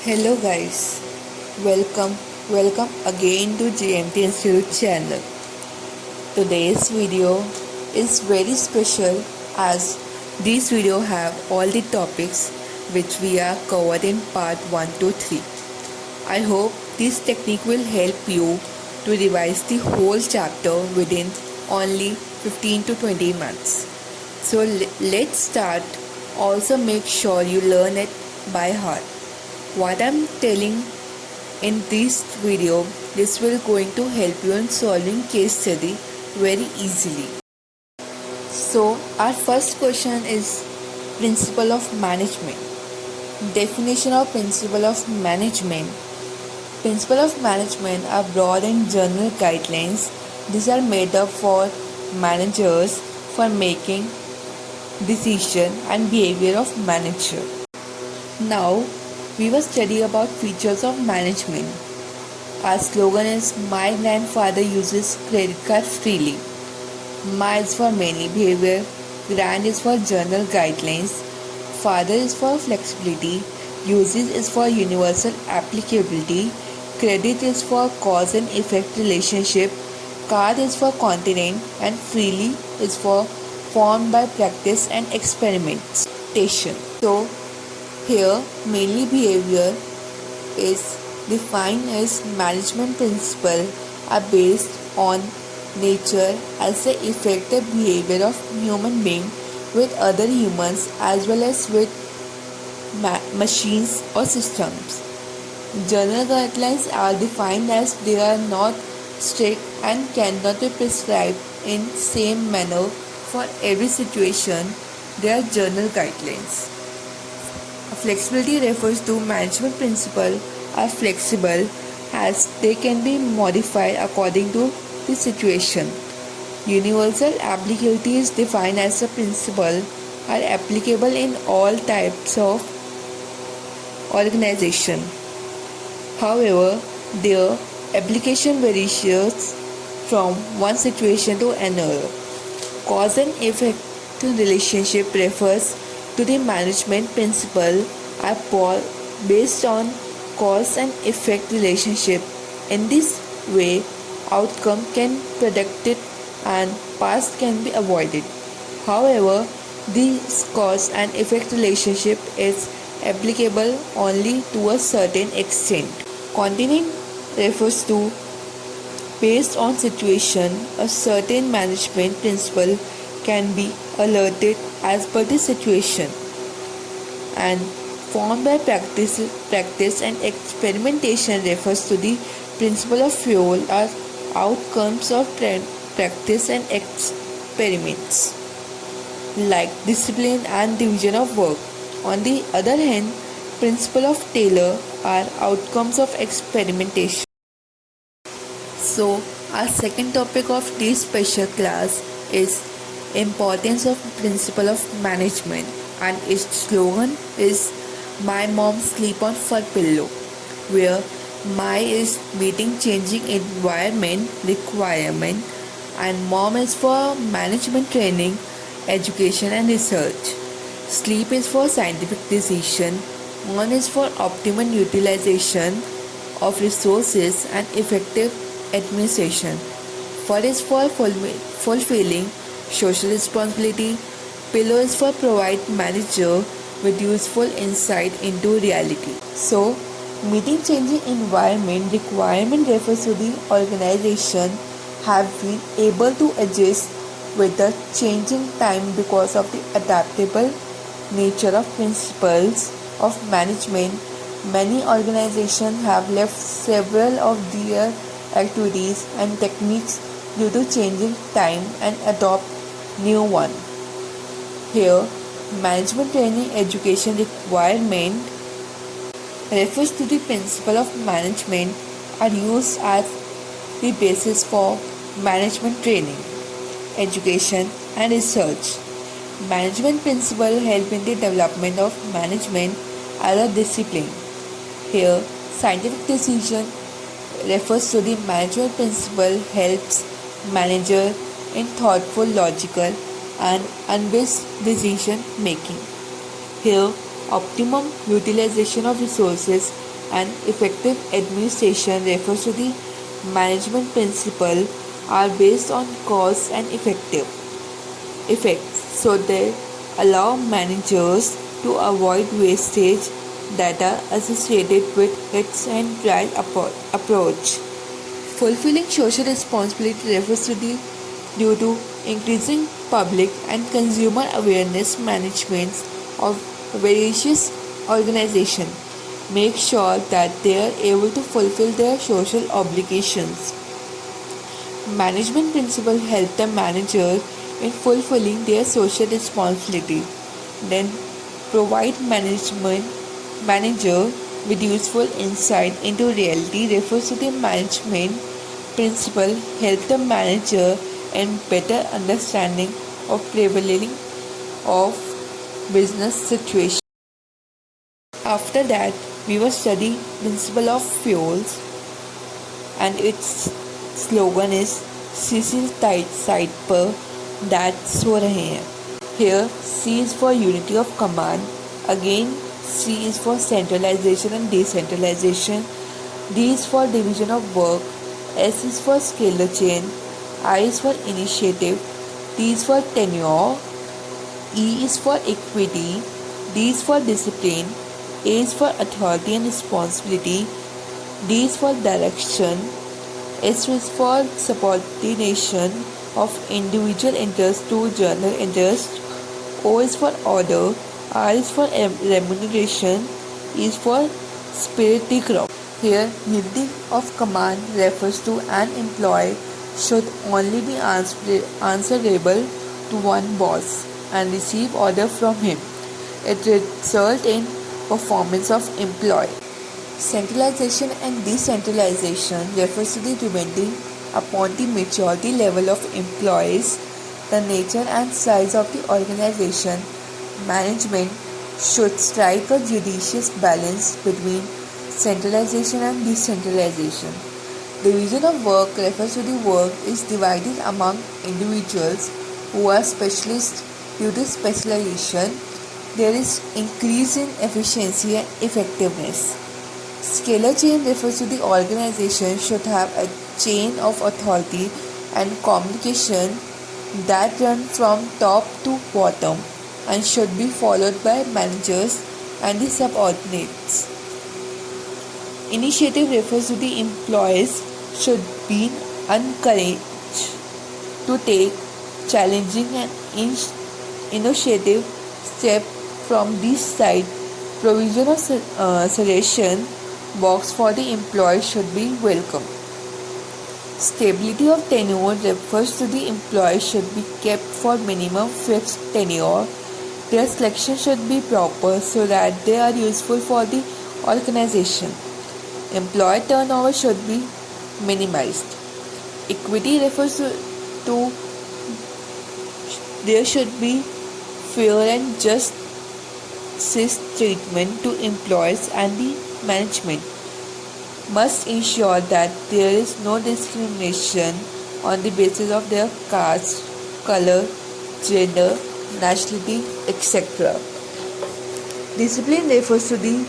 Hello guys, welcome again to GMT Institute channel. Today's video is very special as this video have all the topics which we are covered in part 1 to 3. I hope this technique will help you to revise the whole chapter within only 15 to 20 months. So let's start. Also make sure you learn it by heart. What I'm telling in this video, this will going to help you in solving case study very easily. So our first question is principle of management. Definition of principle of management. Principle of management are broad and general guidelines. These are made up for managers for making decision and behavior of manager. Now we will study about features of management. Our slogan is My grandfather uses credit card freely. My is for many behavior. Grand is for general guidelines. Father is for flexibility. Uses is for universal applicability. Credit is for cause and effect relationship. Card is for continent and freely is for formed by practice and experimentation. So here, mainly behavior is defined as management principles are based on nature as the effective behavior of human being with other humans as well as with machines or systems. General guidelines are defined as they are not strict and cannot be prescribed in same manner for every situation. They are general guidelines. Flexibility refers to management principles are flexible as they can be modified according to the situation. Universal applicability is defined as a principle are applicable in all types of organization. However, their application varies from one situation to another. Cause and effect relationship refers to the management principle are based on cause and effect relationship. In this way, outcome can be predicted and past can be avoided. However, this cause and effect relationship is applicable only to a certain extent. Continuing refers to based on situation, a certain management principle can be alerted as per the situation and formed by practice and experimentation refers to the principle of fuel or outcomes of practice and experiments like discipline and division of work. On the other hand, principle of Taylor are outcomes of experimentation. So our second topic of this special class is importance of principle of management, and its slogan is My mom sleep on fur pillow, where my is meeting changing environment requirement and mom is for management training, education and research. Sleep is for scientific decision, on is for optimum utilization of resources and effective administration. Fur is for fulfilling social responsibility. Pillow is for provide manager with useful insight into reality. So, meeting changing environment requirement refers to the organization have been able to adjust with the changing time because of the adaptable nature of principles of management. Many organizations have left several of their activities and techniques due to changing time and adopt new one. Here, management training education requirement refers to the principle of management are used as the basis for management training, education and research. Management principles help in the development of management as a discipline. Here, scientific decision refers to the management principle helps manager in thoughtful, logical and unbiased decision making. Here, Optimum utilization of resources and effective administration refers to the management principle are based on cause and effects, so they allow managers to avoid wastage that are associated with hits and trial approach. Fulfilling social responsibility refers to the due to increasing public and consumer awareness management of various organizations make sure that they are able to fulfill their social obligations. Management principles help the manager in fulfilling their social responsibility. Then provide manager with useful insight into reality refers to the management principle help the manager in better understanding of prevailing of business situation. After that, we will study principle of fuels, and its slogan is CC side पर that सो रहे हैं. Here C is for unity of command. Again C is for centralization and decentralization. D is for division of work. S is for scalar chain. I is for initiative. T is for tenure. E is for equity. D is for discipline. A is for authority and responsibility. D is for direction. S is for subordination of individual interest to general interest. O is for order. R is for remuneration. E is for spiritic crop. Here, unity of command refers to an employee should only be answerable to one boss and receive order from him. It results in performance of employee. Centralization and decentralization refers to the depending upon the maturity level of employees, the nature and size of the organization. Management should strike a judicious balance between centralization and decentralization. Division of work refers to the work is divided among individuals who are specialists due to specialization. There is increase in efficiency and effectiveness. Scalar chain refers to the organization should have a chain of authority and communication that run from top to bottom and should be followed by managers and the subordinates. Initiative refers to the employees should be encouraged to take challenging and initiative step from this side. Provision of suggestion box for the employee should be welcome. Stability of tenure refers to the employee should be kept for minimum fixed tenure. Their selection should be proper so that they are useful for the organization. Employee turnover should be minimized. Equity refers to there should be fair and just treatment to employees, and the management must ensure that there is no discrimination on the basis of their caste, color, gender, nationality, etc. Discipline refers to the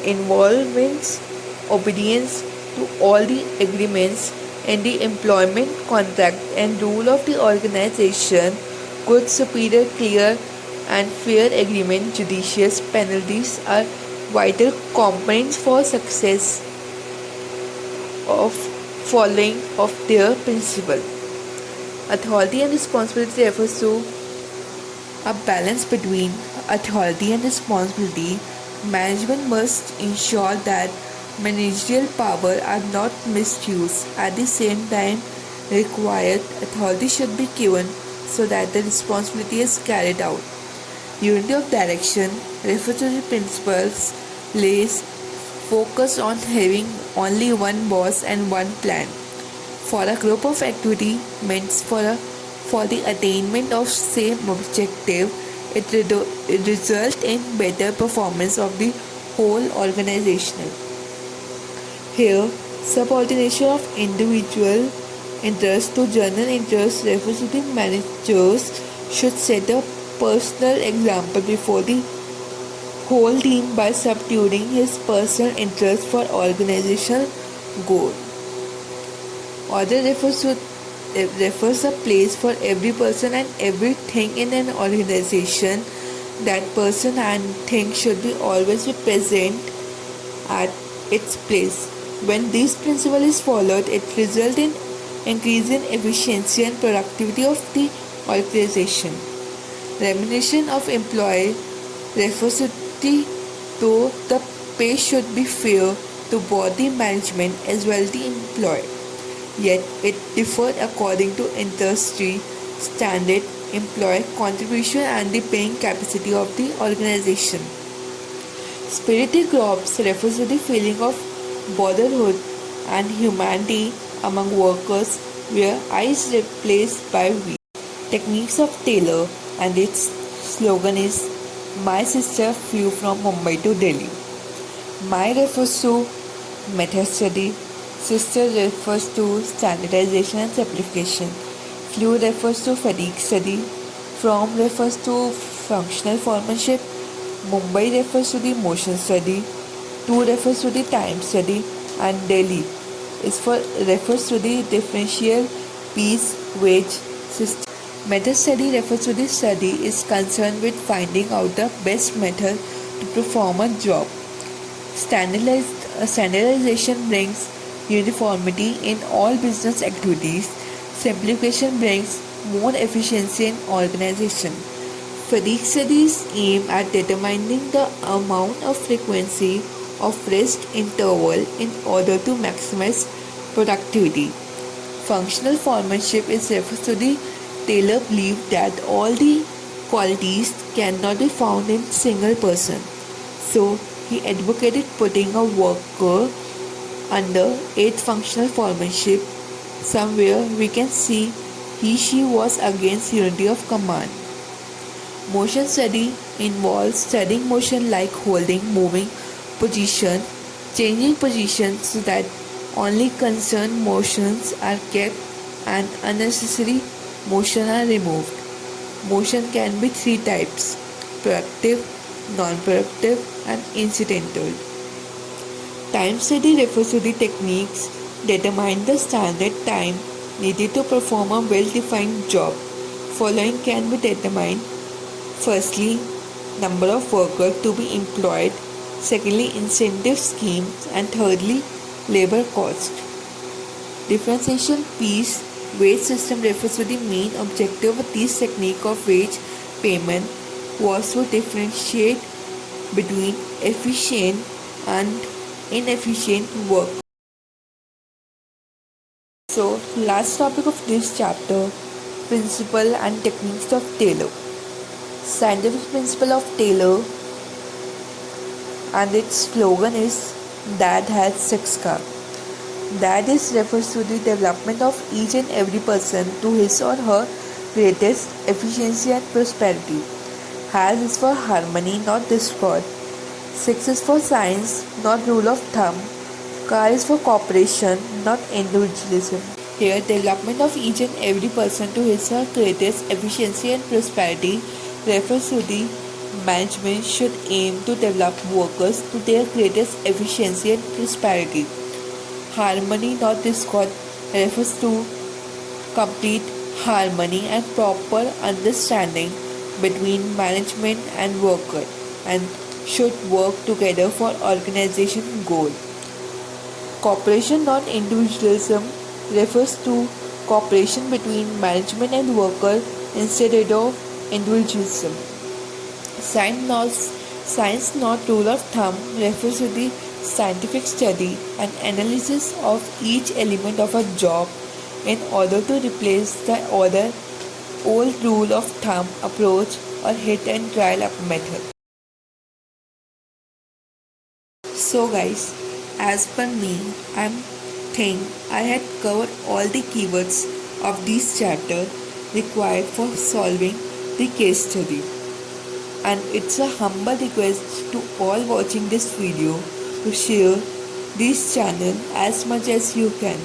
involvement, obedience to all the agreements in the employment contract and rule of the organization, good, superior, clear and fair agreement. Judicious penalties are vital components for success of following of their principle. Authority and responsibility refers to a balance between authority and responsibility. Management must ensure that managerial power are not misused. At the same time, required authority should be given so that the responsibility is carried out. Unity of direction refers to the principles lays focus on having only one boss and one plan for a group of activity meant for the attainment of same objective. It results in better performance of the whole organization. Here, subordination of individual interest to general interest refers to the managers should set a personal example before the whole team by substituting his personal interest for organizational goal. Order refers a place for every person and everything in an organization. That person and thing should be always be present at its place. When this principle is followed, it results in increase in efficiency and productivity of the organization. Remuneration of employee refers to though the pay should be fair to both the management as well as the employee. Yet it differed according to industry standard, employee contribution and the paying capacity of the organization. Spirited groups refers to the feeling of brotherhood and humanity among workers where I is replaced by we. Techniques of Taylor and its slogan is My sister flew from Mumbai to Delhi. My refers to method study, sister refers to standardization and simplification, flew refers to fatigue study, from refers to functional foremanship, Mumbai refers to the motion study, to refers to the time study, and Delhi refers to the differential piece wage system. Method study refers to the study is concerned with finding out the best method to perform a job. Standardization brings uniformity in all business activities. Simplification brings more efficiency in organization. Fatigue studies aim at determining the amount of frequency of rest interval in order to maximize productivity. Functional foremanship is refers to the Taylor believed that all the qualities cannot be found in single person. So he advocated putting a worker under 8 functional foremanship. Somewhere we can see she was against unity of command. Motion study involves studying motion like holding, moving position, changing position so that only concerned motions are kept and unnecessary motion are removed. Motion can be 3 types: productive, non-productive and incidental. Time study refers to the techniques determine the standard time needed to perform a well-defined job. Following can be determined: firstly, number of workers to be employed, secondly, incentive schemes, and thirdly, labor cost. Differentiation piece wage system refers to the main objective of this technique of wage payment was to differentiate between efficient and inefficient work. So, last topic of this chapter, principle and techniques of Taylor. Scientific principle of Taylor and its slogan is Dad has 6 cars. That is refers to the development of each and every person to his or her greatest efficiency and prosperity. Has is for harmony, not discord. 6 is for science, not rule of thumb. Car is for cooperation, not individualism. Here, development of each and every person to his or her greatest efficiency and prosperity refers to the management should aim to develop workers to their greatest efficiency and prosperity. Harmony, not discord, refers to complete harmony and proper understanding between management and worker and should work together for organization goal. Cooperation, not individualism, refers to cooperation between management and worker instead of individualism. Science, not rule of thumb, refers to the scientific study and analysis of each element of a job in order to replace the old rule of thumb approach or hit and trial method. So guys, as per me, I think I had covered all the keywords of this chapter required for solving the case study. And it's a humble request to all watching this video to share this channel as much as you can,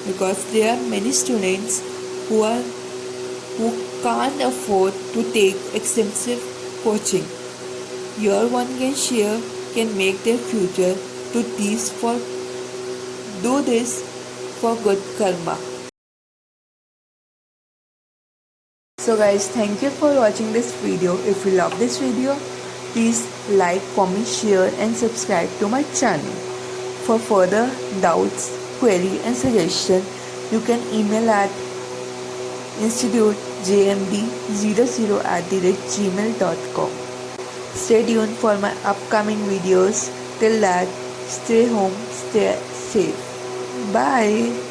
because there are many students who can't afford to take extensive coaching. your one can share can make their future to tease for do this for good karma. So guys, thank you for watching this video. If you love this video, please like, comment, share and subscribe to my channel. For further doubts, query and suggestion, you can email at institutejmd00@gmail.com. Stay tuned for my upcoming videos. Till that, stay home, stay safe. Bye.